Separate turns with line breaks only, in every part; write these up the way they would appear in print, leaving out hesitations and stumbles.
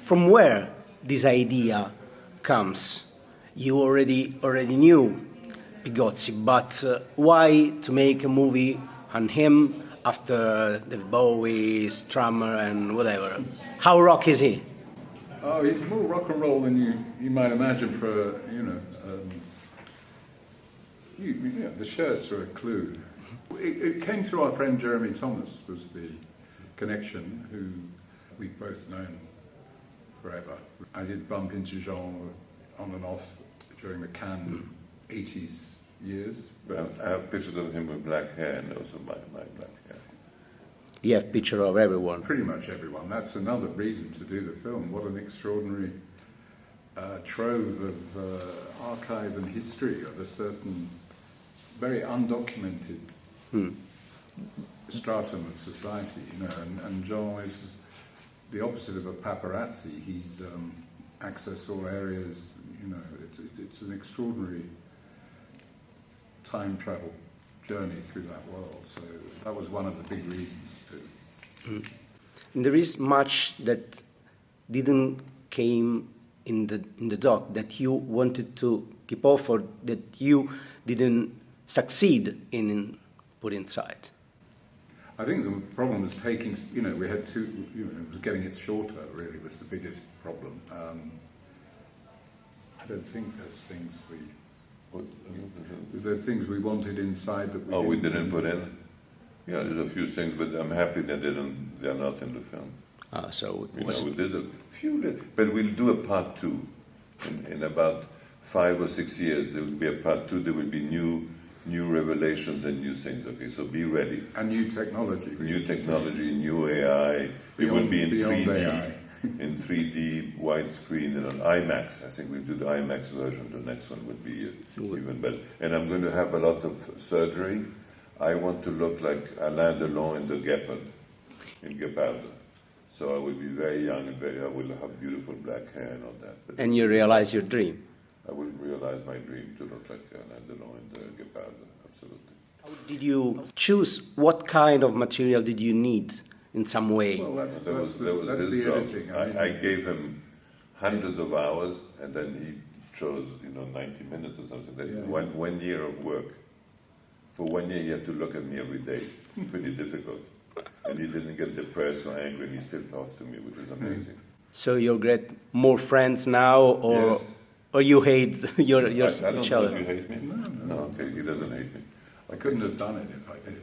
from where this idea comes? You already knew Pigozzi, but why to make a movie on him after David Bowie, Strummer, and whatever? How rock is he?
Oh, he's more rock and roll than you might imagine for the shirts are a clue. It came through our friend Jeremy Thomas was the connection, who we've both known forever. I did bump into Jean on and off during the Cannes 80s years.
But I have pictures of him with black hair and also my black hair.
You have picture of everyone.
Pretty much everyone. That's another reason to do the film. What an extraordinary trove of archive and history of a certain very undocumented stratum of society, and Jean is the opposite of a paparazzi. He's accessed all areas, it's an extraordinary time travel journey through that world. So that was one of the big reasons too.
There is much that didn't came in the doc that you wanted to keep off, or that you didn't succeed in put inside.
I think the problem was taking, we had two, it was getting it shorter really was the biggest problem. I don't think there's things we wanted inside that we
didn't put in? Yeah, there's a few things, but I'm happy that they're not in the film.
So
there's a few, but we'll do a part two. In about 5 or 6 years, there will be a part two. There will be new revelations and new things. Okay, so be ready.
And new technology.
New technology, new AI. It will be in 3D,
AI.
in 3D, widescreen, and on IMAX. I think we'll do the IMAX version. The next one would be even better. And I'm going to have a lot of surgery. I want to look like Alain Delon in The Gepard, in Gepardo. So I will be very young and I will have beautiful black hair and all that. But
and you realize your dream.
I will realize my dream to look like Alain Delon in The Gepardo, absolutely.
How did you choose? What kind of material did you need in some way?
Well,
That was
that's
his
the
job.
editing.
I gave him hundreds of hours, and then he chose, 90 minutes or something. That one year of work. For 1 year, he had to look at me every day. Pretty difficult. And he didn't get depressed or angry, and he still talks to me, which is amazing.
So you get more friends now, or
Yes.
or you hate
I
each
don't know
other?
if you hate me. No, okay, he doesn't hate me.
I couldn't have done it if I did.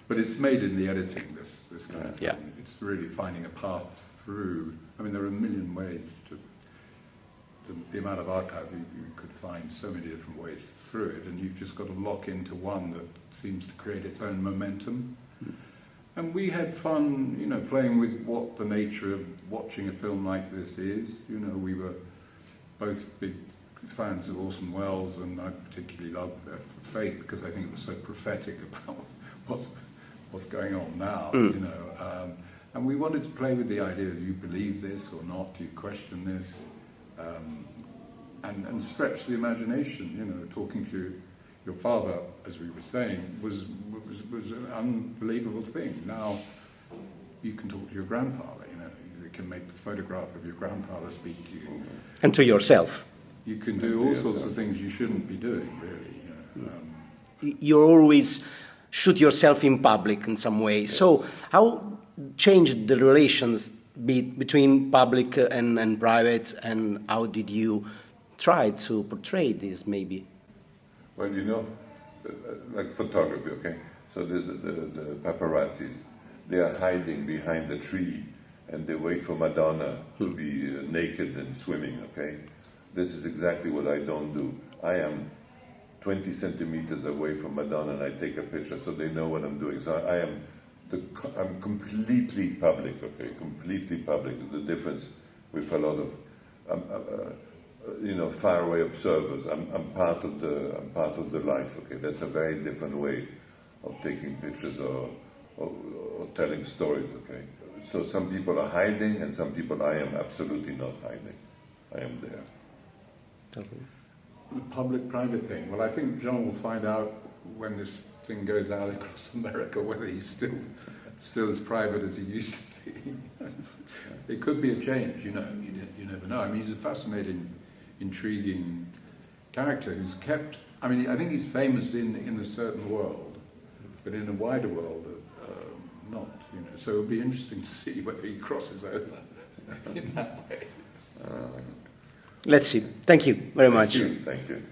But it's made in the editing, this kind of thing.
Yeah.
It's really finding a path through. I mean, there are a million ways to the amount of archive you could find, so many different ways through it, and you've just got to lock into one that seems to create its own momentum. And we had fun, playing with what the nature of watching a film like this is. We were both big fans of Orson Welles, and I particularly love Fate because I think it was so prophetic about what's going on now. And we wanted to play with the idea: do you believe this or not? Do you question this? And stretch the imagination. Talking to your father, as we were saying, was an unbelievable thing. Now you can talk to your grandfather. You can make the photograph of your grandfather speak to you,
And to yourself.
You can do all sorts of things you shouldn't be doing, really.
You always shoot yourself in public in some way. Yes. So how changed the relations between public and private, and how did you try to portray this, maybe?
Well, like photography, okay? So there's the paparazzis. They are hiding behind a tree, and they wait for Madonna to be naked and swimming, okay? This is exactly what I don't do. I am 20 centimeters away from Madonna, and I take a picture, so they know what I'm doing. So I'm completely public, okay? Completely public. The difference with a lot of faraway observers. I'm part of the life. Okay, that's a very different way of taking pictures or telling stories. Okay, so some people are hiding, and some people I am absolutely not hiding. I am there.
Okay.
The public-private thing. Well, I think John will find out when this thing goes out across America whether he's still still as private as he used to be. It could be a change, you know. You never know. I mean, he's a fascinating, intriguing character who's kept. I mean, I think he's famous in a certain world, but in a wider world, not. You know. So it'll be interesting to see whether he crosses over in that way.
Let's see. Thank you very much.
Thank you.